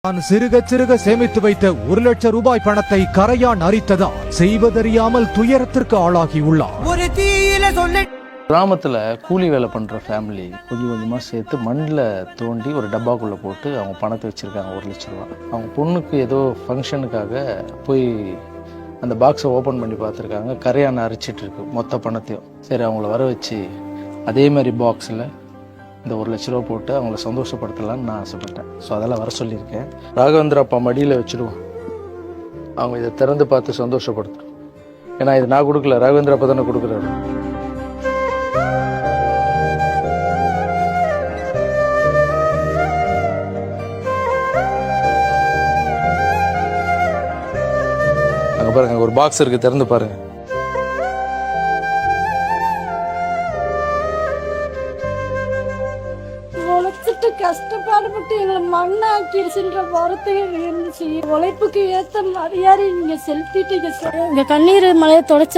தான் சிறுக சிறுக சேமித்து வைத்த 1,00,000 ரூபாய் பணத்தை கரையான் அரித்ததால் செய்வதறியாமல் துயரத்திற்கு ஆளாகியுள்ளார். ஒரு தீயில சொன்ன கிராமத்தில் கூலி வேலை பண்ணுற ஃபேமிலி கொஞ்சம் கொஞ்சமாக சேர்த்து மண்ணில் தோண்டி ஒரு டப்பாக்குள்ளே போட்டு அவங்க பணத்தை வச்சுருக்காங்க 1,00,000 ரூபா. அவங்க பொண்ணுக்கு ஏதோ ஃபங்க்ஷனுக்காக போய் அந்த பாக்ஸை ஓப்பன் பண்ணி பார்த்துருக்காங்க. கரையான் அரிச்சிட்டு இருக்கு மொத்த பணத்தையும். சரி அவங்கள வர வச்சு அதே மாதிரி பாக்ஸில் இந்த 1,00,000 ரூபா போட்டு அவங்கள சந்தோஷப்படுத்தலான்னு நான் ஆசைப்பட்டேன். ஸோ அதெல்லாம் வர சொல்லியிருக்கேன். ராகவேந்திர அப்பா மடியில் வச்சுடுவோம். அவங்க இதை திறந்து பார்த்து சந்தோஷப்படுத்தும். ஏன்னா இது நான் கொடுக்கல, ராகவேந்திர அப்பா தானே கொடுக்குறாரு. அங்கே பாருங்க, ஒரு பாக்ஸ் இருக்கு, திறந்து பாருங்க. உழைச்சிட்டு கஷ்டப்பாடுபட்டு எங்களை மண்ணாக்கிடுச்சுன்ற வார்த்தைகள் இருந்துச்சு. உழைப்புக்கு ஏற்ற மரியாதை நீங்க செலுத்திட்டீங்க சார். எங்க கண்ணீர் மலையை தொடச்ச